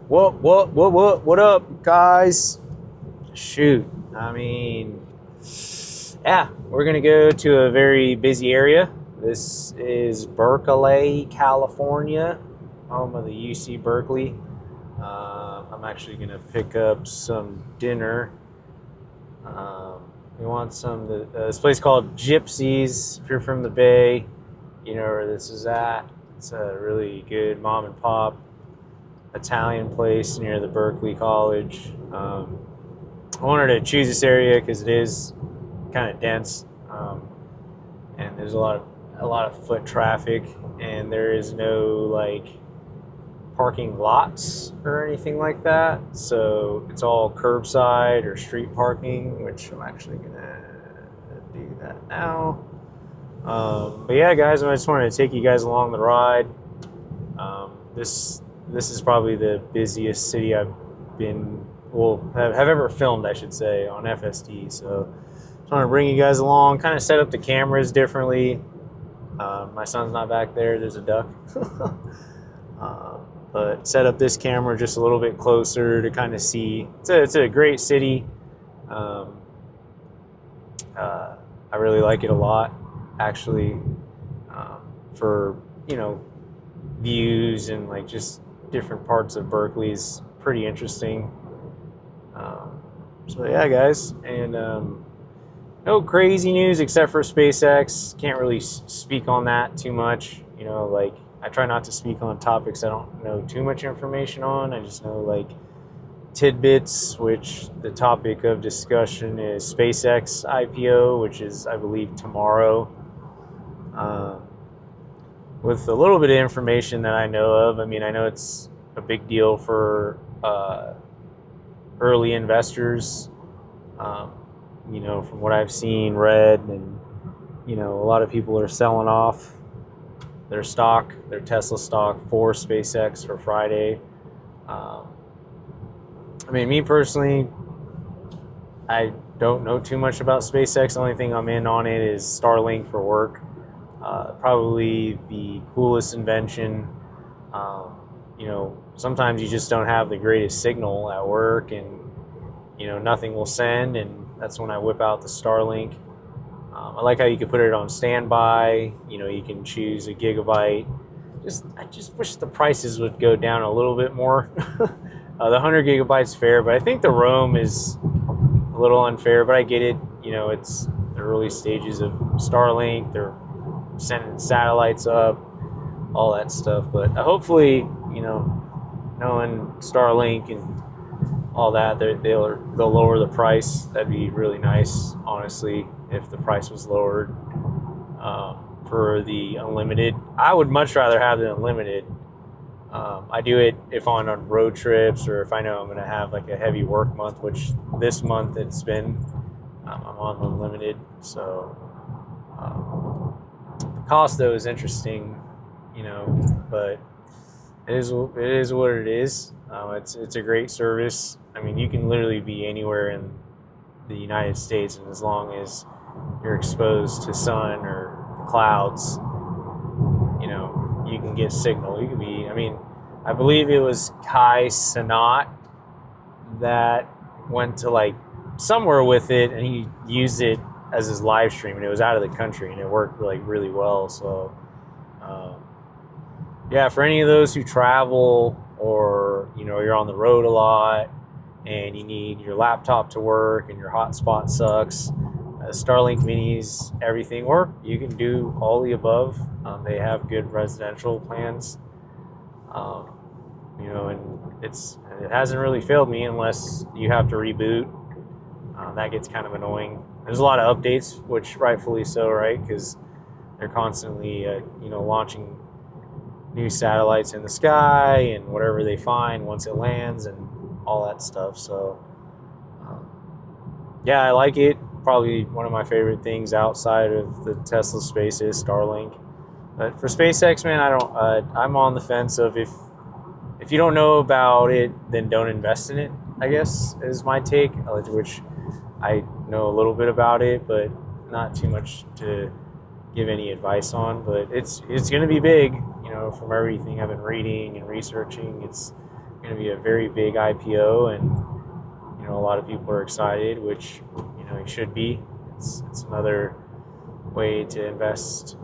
What up, guys? Shoot, I mean, yeah, we're gonna go to a very busy area. This is Berkeley, California, home of the UC Berkeley. I'm actually gonna pick up some dinner. We want this place called Gypsies. If you're from the Bay, you know where this is at. It's a really good mom and pop Italian place near the Berkeley College. I wanted to choose this area because it is kind of dense, and there's a lot of foot traffic, and there is no like parking lots or anything like that. So it's all curbside or street parking, which I'm actually gonna do that now. But yeah, guys, I just wanted to take you guys along the ride. This is probably the busiest city I've been, have ever filmed, I should say, on FSD. So just want to bring you guys along, kind of set up the cameras differently. My son's not back there, there's a duck. But set up this camera just a little bit closer to kind of see. It's a great city. I really like it a lot, actually, for, views and like just different parts of Berkeley is pretty interesting. So yeah, guys, and no crazy news except for SpaceX. Can't really speak on that too much. Like I try not to speak on topics I don't know too much information on. I just know like tidbits, which the topic of discussion is SpaceX IPO, which is, I believe, tomorrow. With a little bit of information that I know of, I know it's a big deal for early investors. From what I've seen, read, and a lot of people are selling off their Tesla stock for SpaceX for Friday. Me personally, I don't know too much about SpaceX. The only thing I'm in on it is Starlink for work. Probably the coolest invention. Sometimes you just don't have the greatest signal at work, and nothing will send, and that's when I whip out the Starlink. I like how you can put it on standby. You can choose a gigabyte. I just wish the prices would go down a little bit more. The 100 gigabytes fair, but I think the roam is a little unfair. But I get it. It's the early stages of Starlink. They're sending satellites up, all that stuff. But hopefully, knowing Starlink and all that, they'll lower the price. That'd be really nice, honestly, if the price was lowered for the unlimited. I would much rather have the unlimited. I do it if on road trips, or if I know I'm going to have like a heavy work month, which this month it's been. I'm on unlimited, so the cost though is interesting, but it is what it is. It's a great service. You can literally be anywhere in the United States, and as long as you're exposed to sun or clouds, you can get signal. You can be, I believe it was Kai Cenat that went to like somewhere with it, and he used it as his live stream, and it was out of the country, and it worked like really well. So yeah, for any of those who travel, or you're on the road a lot and you need your laptop to work and your hotspot sucks, Starlink Minis, everything, or you can do all the above. They have good residential plans, and it hasn't really failed me unless you have to reboot. That gets kind of annoying. There's a lot of updates, which rightfully so, right? Because they're constantly launching new satellites in the sky and whatever they find once it lands and all that stuff. So yeah, I like it. Probably one of my favorite things outside of the Tesla space is Starlink. But for SpaceX, man, I'm on the fence of if you don't know about it, then don't invest in it, I guess, is my take, which I know a little bit about it, but not too much to give any advice on. But it's going to be big, from everything I've been reading and researching. It's going to be a very big IPO, and you know, a lot of people are excited, which, you know, you should be. It's another way to invest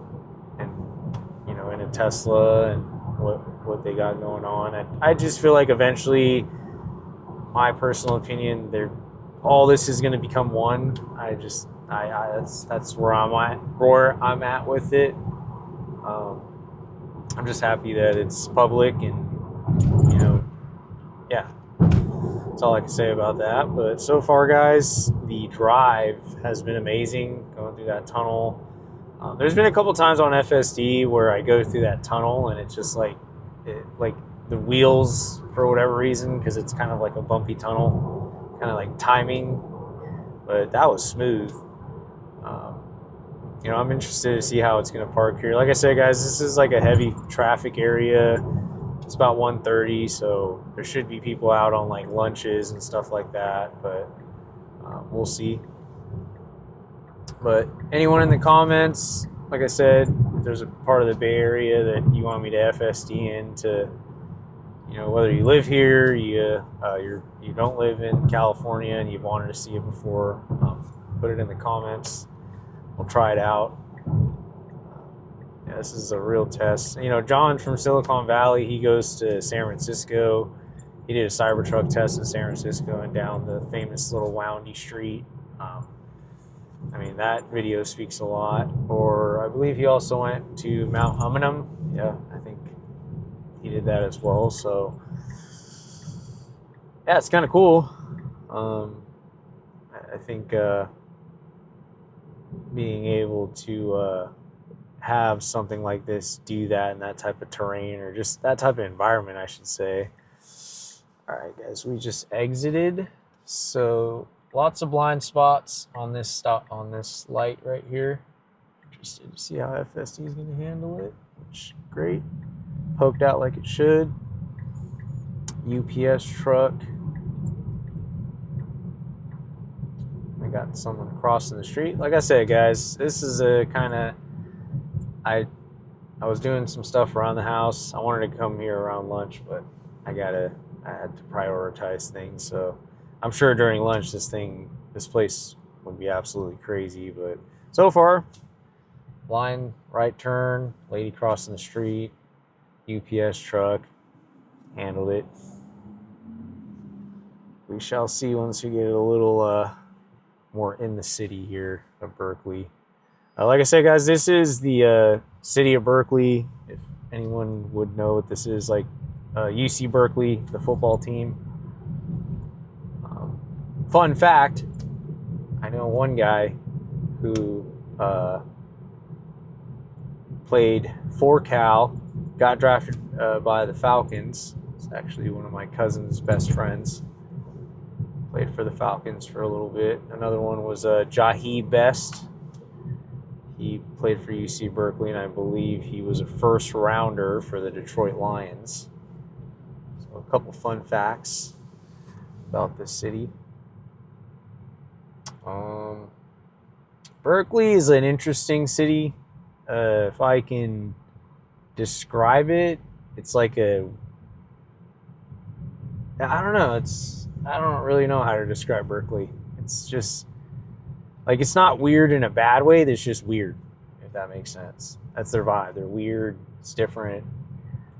in, you know, in a Tesla and what they got going on. And I just feel like eventually, my personal opinion, all this is going to become one. That's where I'm at with it. I'm just happy that it's public, and you know, yeah, that's all I can say about that. But so far, guys, the drive has been amazing going through that tunnel. There's been a couple times on FSD where I go through that tunnel and it's just like the wheels, for whatever reason, because it's kind of like a bumpy tunnel, kind of like timing, but that was smooth. You know, I'm interested to see how it's going to park here. Like I said, guys, this is like a heavy traffic area. It's about 1:30, so there should be people out on like lunches and stuff like that, but we'll see. But anyone in the comments, like I said, if there's a part of the Bay Area that you want me to FSD into, you know, whether you live here, you don't live in California and you've wanted to see it before, put it in the comments. We'll try it out. Yeah, this is a real test. You know, John from Silicon Valley, he goes to San Francisco. He did a Cybertruck test in San Francisco and down the famous little windy street. I mean, that video speaks a lot. Or I believe he also went to Mount Humminum. Yeah, I think he did that as well. So, yeah, it's kind of cool. I think being able to have something like this do that in that type of terrain, or just that type of environment, I should say. All right, guys, we just exited. So lots of blind spots on this light right here. Interested to see how FSD is going to handle it. Which, great. Poked out like it should. UPS truck. I got someone crossing the street. Like I said, guys, this is a kind of, I was doing some stuff around the house. I wanted to come here around lunch, but I had to prioritize things. So I'm sure during lunch this place would be absolutely crazy. But so far, line right turn, lady crossing the street, UPS truck, handled it. We shall see once we get a little more in the city here of Berkeley. Like I said, guys, this is the city of Berkeley. If anyone would know what this is, like UC Berkeley, the football team. Fun fact, I know one guy who played for Cal, got drafted by the Falcons. It's actually one of my cousin's best friends. Played for the Falcons for a little bit. Another one was Jahi Best. He played for UC Berkeley, and I believe he was a first rounder for the Detroit Lions. So a couple fun facts about this city. Berkeley is an interesting city. If I can describe it, it's like I don't know. I don't really know how to describe Berkeley. It's just like, it's not weird in a bad way. It's just weird, if that makes sense. That's their vibe. They're weird. It's different.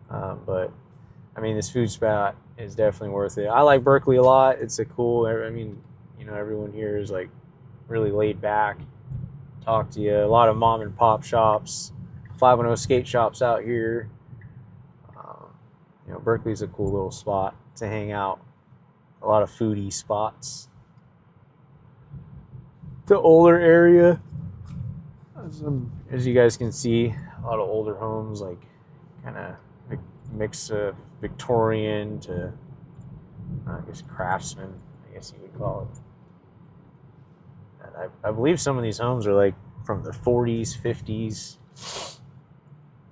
But I mean, this food spot is definitely worth it. I like Berkeley a lot. It's a cool, I mean, you know, everyone here is like really laid back. Talk to you. A lot of mom and pop shops, 510 skate shops out here. You know, Berkeley's a cool little spot to hang out. A lot of foodie spots. The older area, as you guys can see, a lot of older homes, like kind of mix of Victorian to, I guess, craftsman, I guess you would call it. And I believe some of these homes are like from the 40s, 50s.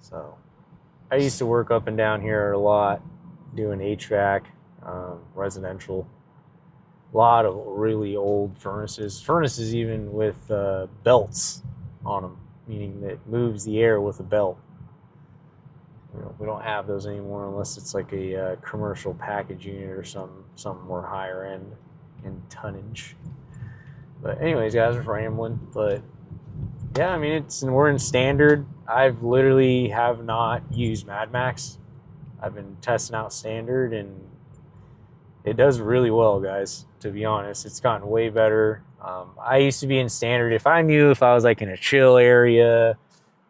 So I used to work up and down here a lot, doing HVAC, residential. A lot of really old furnaces even with belts on them, meaning that it moves the air with a belt. we don't have those anymore unless it's like a commercial package unit or something more higher end in tonnage. But anyways, guys, we're rambling. But yeah, I mean, we're in standard. I've literally have not used Mad Max. I've been testing out standard, and it does really well, guys. To be honest, it's gotten way better. I used to be in standard. If I was like in a chill area,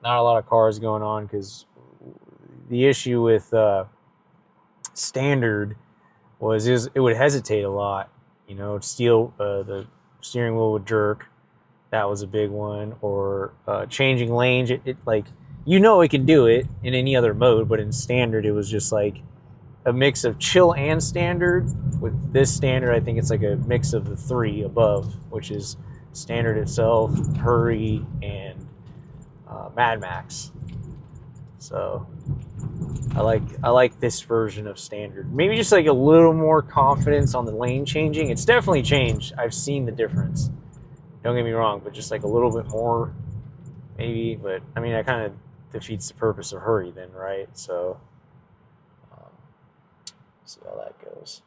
not a lot of cars going on, because the issue with standard is it would hesitate a lot. You know, the steering wheel would jerk. That was a big one. Or changing lanes. It like, it can do it in any other mode, but in standard it was just like a mix of chill and standard. With this standard, I think it's like a mix of the three above, which is standard itself, hurry, and Mad Max. So I like this version of standard. Maybe just like a little more confidence on the lane changing. It's definitely changed. I've seen the difference. Don't get me wrong, but just like a little bit more, maybe. But I mean, that kind of defeats the purpose of hurry then, right? So see how that goes.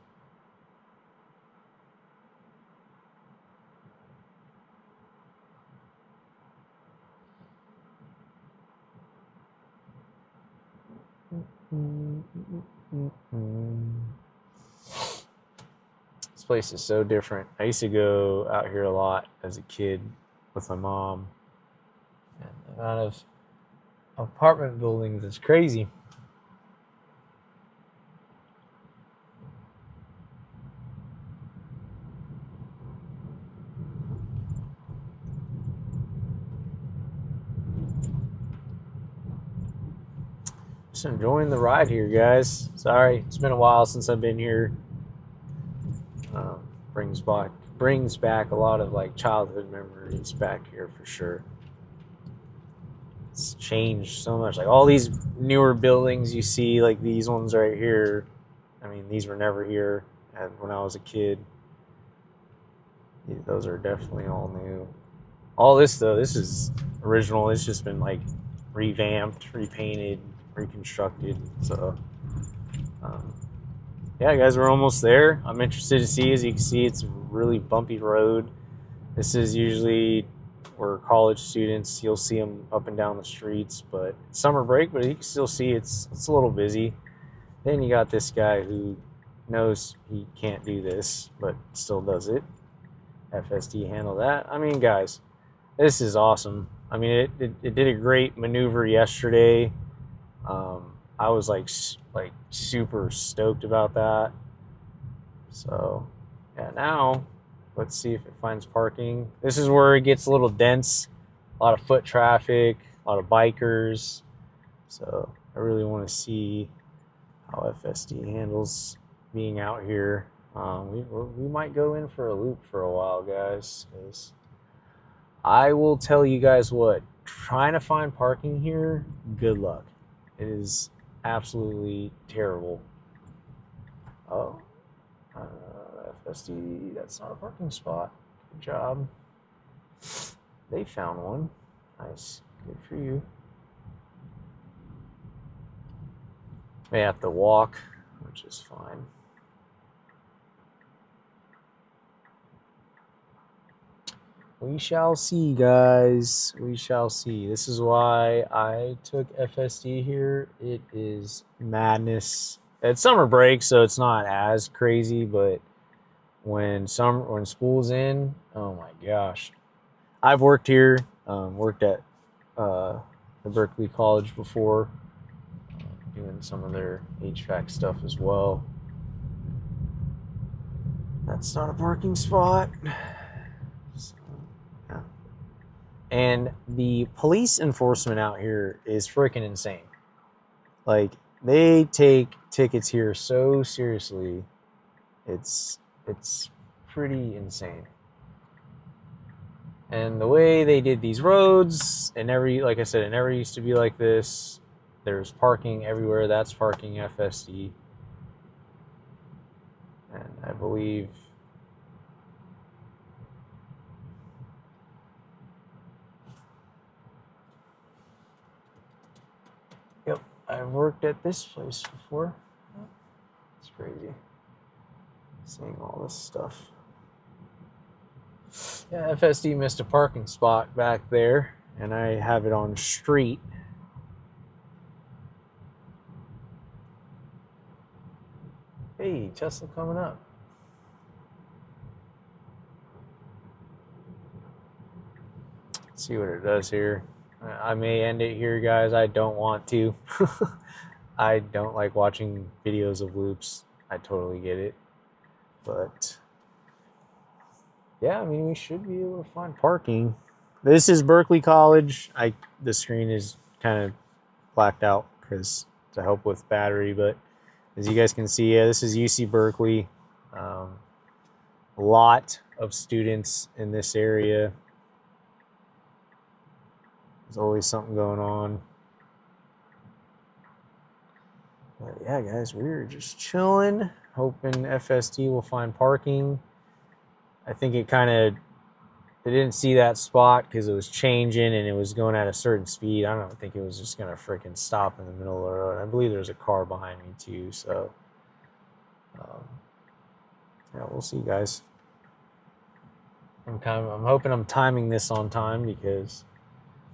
This place is so different. I used to go out here a lot as a kid with my mom. And the amount of apartment buildings is crazy. Just enjoying the ride here, guys. Sorry, it's been a while since I've been here. Brings back a lot of like childhood memories back here for sure. It's changed so much. Like all these newer buildings you see, like these ones right here. I mean, these were never here when I was a kid. Those are definitely all new. All this though, this is original. It's just been like revamped, repainted, reconstructed. So yeah, guys, we're almost there. I'm interested to see. As you can see, it's a really bumpy road. This is usually where college students, you'll see them up and down the streets, but it's summer break, but you can still see it's a little busy. Then you got this guy who knows he can't do this, but still does it. FSD handle that. I mean, guys, this is awesome. I mean, it did a great maneuver yesterday. I was like super stoked about that. So yeah, now let's see if it finds parking. This is where it gets a little dense. A lot of foot traffic, a lot of bikers. So I really want to see how FSD handles being out here. We might go in for a loop for a while, guys. 'Cause I will tell you guys what, trying to find parking here, good luck. It is absolutely terrible. Oh, FSD, that's not a parking spot. Good job. They found one. Nice. Good for you. They have to walk, which is fine. We shall see, guys. We shall see. This is why I took FSD here. It is madness. It's summer break, so it's not as crazy, but when school's in, oh my gosh. I've worked here, worked at the Berkeley College before, doing some of their HVAC stuff as well. That's not a parking spot. And the police enforcement out here is freaking insane. Like, they take tickets here so seriously. It's pretty insane. And the way they did these roads, like I said, it never used to be like this. There's parking everywhere. That's parking FSD. And I believe I'm I've worked at this place before. It's crazy seeing all this stuff. Yeah, FSD missed a parking spot back there, and I have it on street. Hey, Tesla coming up. Let's see what it does here. I may end it here, guys. I don't want to. I don't like watching videos of loops. I totally get it. But yeah, I mean, we should be able to find parking. This is Berkeley College. The screen is kind of blacked out because to help with battery, but as you guys can see, yeah, this is UC Berkeley. A lot of students in this area. There's always something going on. But yeah, guys, we're just chilling, hoping FSD will find parking. I think they didn't see that spot because it was changing and it was going at a certain speed. I don't think it was just gonna freaking stop in the middle of the road. I believe there's a car behind me too, so yeah, we'll see, guys. I'm hoping I'm timing this on time because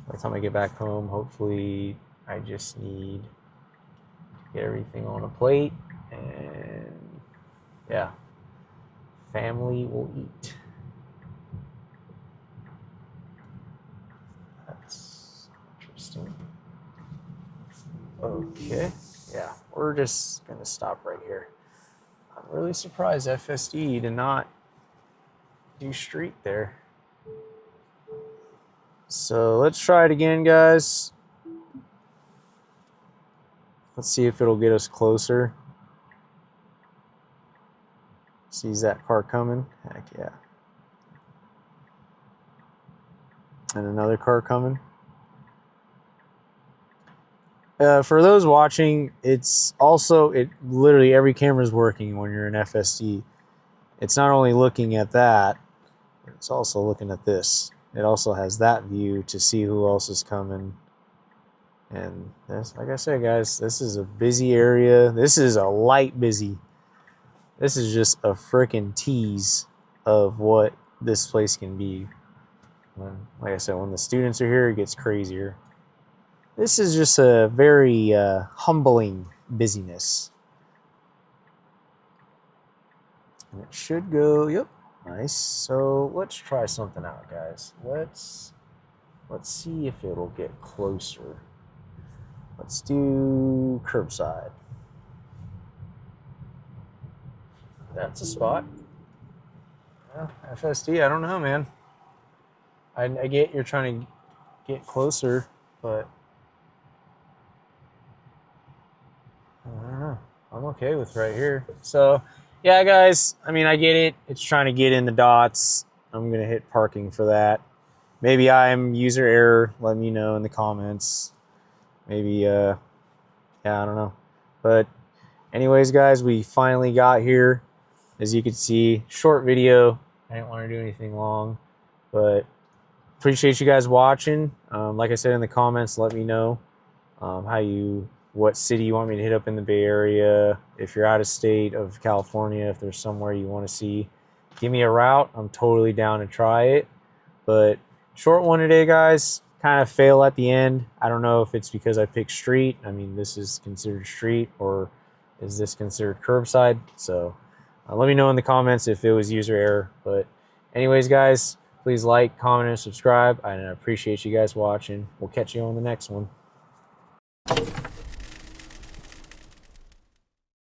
by the time I get back home, hopefully I just need to get everything on a plate and yeah, family will eat. That's interesting. Okay, yeah, we're just gonna stop right here. I'm really surprised FSD did not do street there. So let's try it again, guys. Let's see if it'll get us closer. Sees that car coming? Heck yeah. And another car coming. For those watching, literally every camera is working when you're in FSD. It's not only looking at that, it's also looking at this. It also has that view to see who else is coming. And this, like I said, guys, this is a busy area. This is a light busy. This is just a freaking tease of what this place can be. Like I said, when the students are here, it gets crazier. This is just a very humbling busyness. And it should go, yep, nice. So let's try something out, guys. Let's see if it'll get closer. Let's do curbside. That's a spot. Yeah, FSD, I don't know, man. I get you're trying to get closer, but I don't know. I'm okay with right here. So, yeah, guys, I mean, I get it. It's trying to get in the dots. I'm going to hit parking for that. Maybe I'm user error. Let me know in the comments. Maybe, yeah, I don't know. But anyways, guys, we finally got here. As you can see, short video. I didn't want to do anything long, but appreciate you guys watching. Like I said in the comments, let me know what city you want me to hit up in the Bay Area. If you're out of state of California, if there's somewhere you want to see, give me a route. I'm totally down to try it. But short one today, guys. Kind of fail at the end. I don't know if it's because I picked street. I mean, this is considered street, or is this considered curbside? So let me know in the comments if it was user error. But anyways, guys, please like, comment, and subscribe. And I appreciate you guys watching. We'll catch you on the next one.